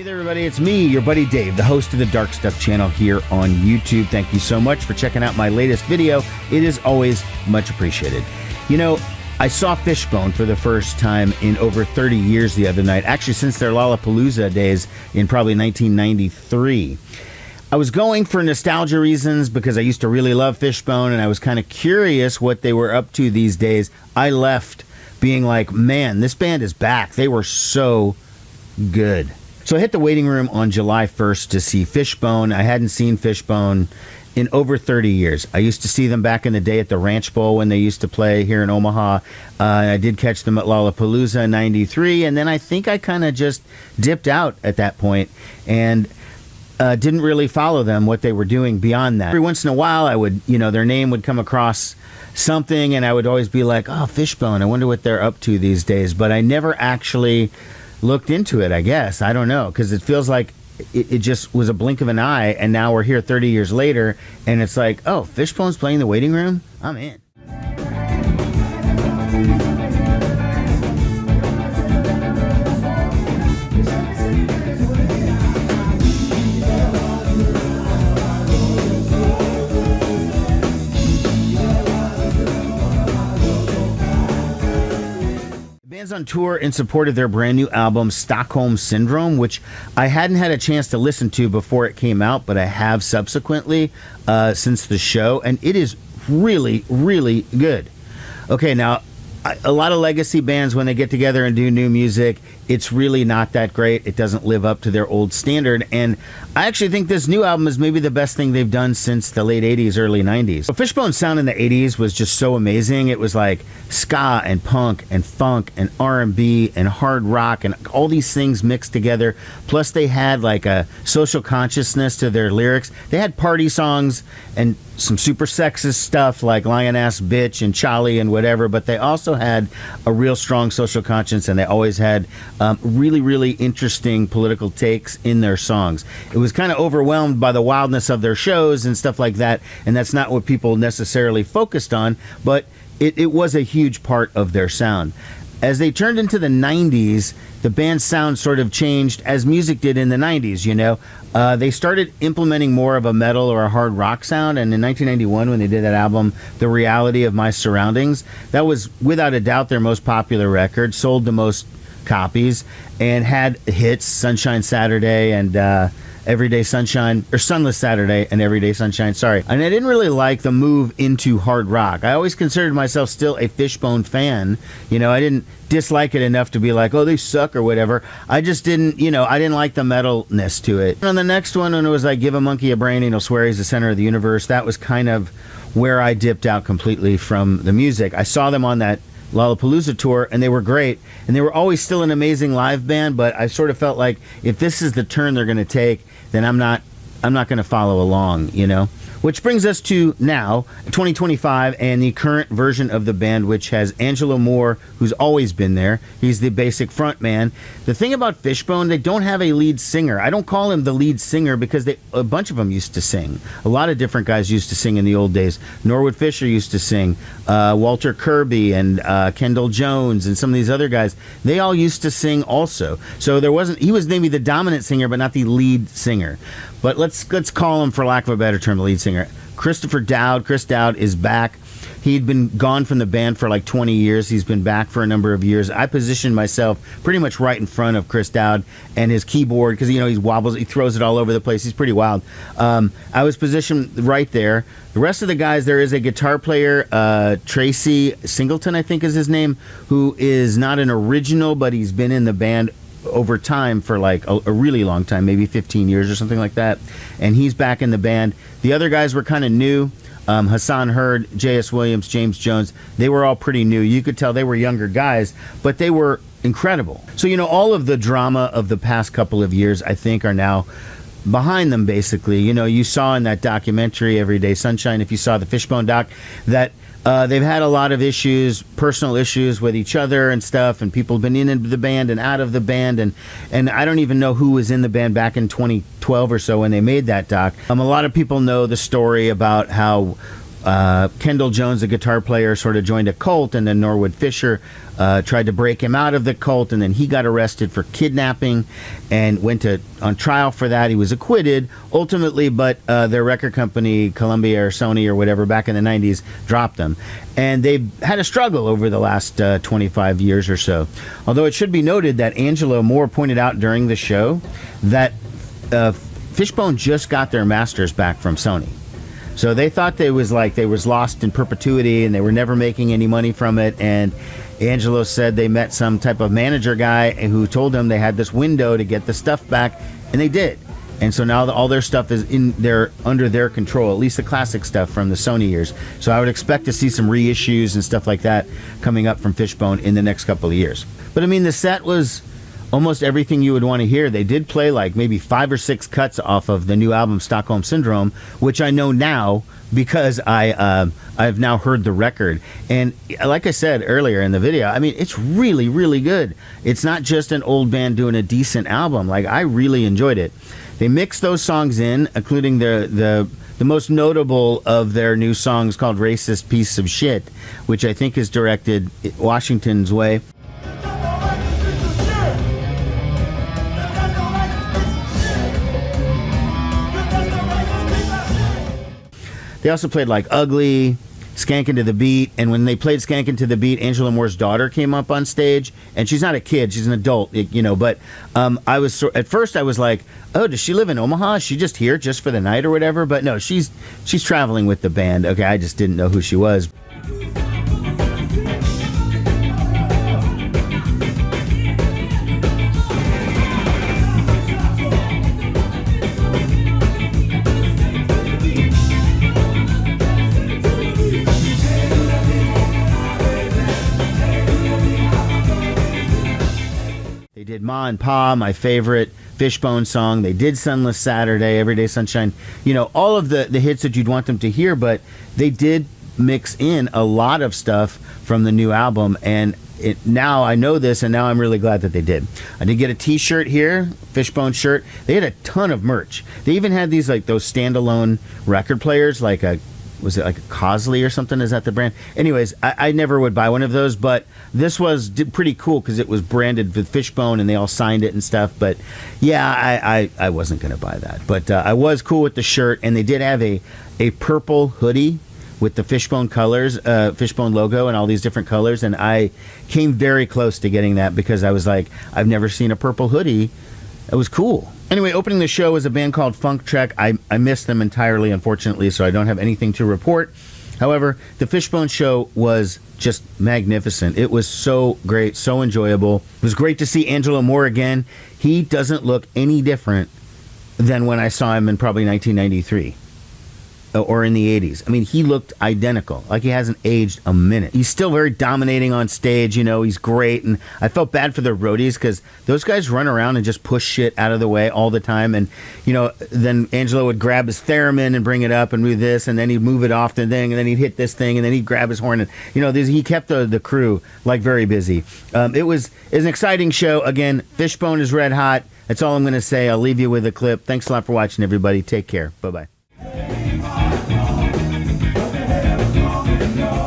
there, everybody. It's me, your buddy Dave, the host of the Dark Stuff channel here on YouTube. Thank you so much for checking out my latest video. It is always much appreciated. You know, I saw Fishbone for the first time in over 30 years the other night, actually since their Lollapalooza days in probably 1993. I was going for nostalgia reasons because I used to really love Fishbone and I was kind of curious what they were up to these days. I left being like, man, this band is back. They were so good. So I hit the waiting room on July 1st to see Fishbone. I hadn't seen Fishbone in over 30 years. I used to see them back in the day at the Ranch Bowl when they used to play here in Omaha. I did catch them at Lollapalooza in 93, and then I think I kind of just dipped out at that point and didn't really follow them, what they were doing beyond that. Every once in a while, I would, their name would come across something, and I would always be like, oh, Fishbone, I wonder what they're up to these days. But I never actually looked into it, I guess. I don't know, because it feels like it just was a blink of an eye, and now we're here 30 years later, and it's like, oh, Fishbone's playing the waiting room? I'm in. Band's on tour in support of their brand new album Stockholm Syndrome, which I hadn't had a chance to listen to before it came out, but I have subsequently since the show, and it is really, really good. Okay, now, a lot of legacy bands, when they get together and do new music, it's really not that great. It doesn't live up to their old standard, and I actually think this new album is maybe the best thing they've done since the late 80s, early 90s. So Fishbone's sound in the 80s was just so amazing. It was like ska and punk and funk and R&B and hard rock and all these things mixed together. Plus they had like a social consciousness to their lyrics. They had party songs and some super sexist stuff like Lioness Bitch and Charlie and whatever, but they also had a real strong social conscience, and they always had really, really interesting political takes in their songs. It was kind of overwhelmed by the wildness of their shows and stuff like that, and that's not what people necessarily focused on, but it was a huge part of their sound. As they turned into the 90s, the band's sound sort of changed as music did in the 90s, They started implementing more of a metal or a hard rock sound, and in 1991, when they did that album, The Reality of My Surroundings, that was without a doubt their most popular record, sold the most copies, and had hits, Sunshine Saturday and Everyday Sunshine, or Sunless Saturday and Everyday Sunshine, sorry. And I didn't really like the move into hard rock. I always considered myself still a Fishbone fan. I didn't dislike it enough to be like, oh, they suck or whatever. I just didn't, I didn't like the metalness to it. And on the next one, when it was like, give a monkey a brain and he'll swear he's the center of the universe, that was kind of where I dipped out completely from the music. I saw them on that Lollapalooza tour, and they were great, and they were always still an amazing live band, but I sort of felt like if this is the turn they're going to take, then I'm not going to follow along, Which brings us to now, 2025, and the current version of the band, which has Angelo Moore, who's always been there. He's the basic front man. The thing about Fishbone, they don't have a lead singer. I don't call him the lead singer because a bunch of them used to sing. A lot of different guys used to sing in the old days. Norwood Fisher used to sing. Walter Kirby and Kendall Jones and some of these other guys, they all used to sing also. So he was maybe the dominant singer, but not the lead singer. But let's call him, for lack of a better term, the lead singer. Chris Dowd is back. He'd been gone from the band for like 20 years. He's been back for a number of years. I positioned myself pretty much right in front of Chris Dowd and his keyboard because, he wobbles, he throws it all over the place. He's pretty wild. I was positioned right there. The rest of the guys, there is a guitar player, Tracy Singleton, I think is his name, who is not an original, but he's been in the band over time for like a really long time, maybe 15 years or something like that, and he's back in the band. The other guys were kind of new. Hassan Hurd, J.S. Williams, James Jones, they were all pretty new. You could tell they were younger guys, but they were incredible. So, all of the drama of the past couple of years, I think, are now behind them, basically. You saw in that documentary, Everyday Sunshine, if you saw the Fishbone doc, that they've had a lot of issues, personal issues with each other and stuff, and people have been in the band and out of the band, and I don't even know who was in the band back in 2012 or so when they made that doc. A lot of people know the story about how Kendall Jones, the guitar player, sort of joined a cult, and then Norwood Fisher tried to break him out of the cult, and then he got arrested for kidnapping and went on trial for that. He was acquitted ultimately, but their record company, Columbia or Sony or whatever, back in the 90s, dropped them. And they've had a struggle over the last 25 years or so. Although it should be noted that Angelo Moore pointed out during the show that Fishbone just got their masters back from Sony. So they thought they was lost in perpetuity and they were never making any money from it. And Angelo said they met some type of manager guy who told them they had this window to get the stuff back, and they did. And so now all their stuff is under their control, at least the classic stuff from the Sony years. So I would expect to see some reissues and stuff like that coming up from Fishbone in the next couple of years. But I mean, the set was almost everything you would want to hear. They did play like maybe 5 or 6 cuts off of the new album Stockholm Syndrome, which I know now because I've now heard the record. And like I said earlier in the video, I mean, it's really, really good. It's not just an old band doing a decent album. Like, I really enjoyed it. They mixed those songs in, including the most notable of their new songs called Racist Piece of Shit, which I think is directed Washington's way. They also played like Ugly, Skankin' to the Beat, and when they played Skankin' to the Beat, Angelo Moore's daughter came up on stage, and she's not a kid, she's an adult, but at first I was like, oh, does she live in Omaha? Is she just here just for the night or whatever? But no, she's traveling with the band. Okay, I just didn't know who she was. Did Ma and Pa, my favorite Fishbone song. They did Sunless Saturday, Everyday Sunshine. All of the hits that you'd want them to hear, but they did mix in a lot of stuff from the new album, and now I know this, and now I'm really glad that they did. I did get a t-shirt here, Fishbone shirt. They had a ton of merch. They even had these, like, those standalone record players, was it like a Cosley or something? Is that the brand? Anyways, I never would buy one of those, but this was pretty cool because it was branded with Fishbone and they all signed it and stuff. But yeah, I wasn't going to buy that. But I was cool with the shirt, and they did have a purple hoodie with the Fishbone colors, Fishbone logo and all these different colors. And I came very close to getting that because I was like, I've never seen a purple hoodie. It was cool. Anyway, opening the show was a band called Funk Trek. I missed them entirely, unfortunately, so I don't have anything to report. However, the Fishbone show was just magnificent. It was so great, so enjoyable. It was great to see Angelo Moore again. He doesn't look any different than when I saw him in probably 1993. Or in the 80s. I mean, he looked identical. Like he hasn't aged a minute. He's still very dominating on stage, he's great. And I felt bad for the roadies because those guys run around and just push shit out of the way all the time. And, then Angelo would grab his theremin and bring it up and do this, and then he'd move it off the thing, and then he'd hit this thing, and then he'd grab his horn. And, he kept the crew, very busy. It was an exciting show. Again, Fishbone is red hot. That's all I'm going to say. I'll leave you with a clip. Thanks a lot for watching, everybody. Take care. Bye-bye. No.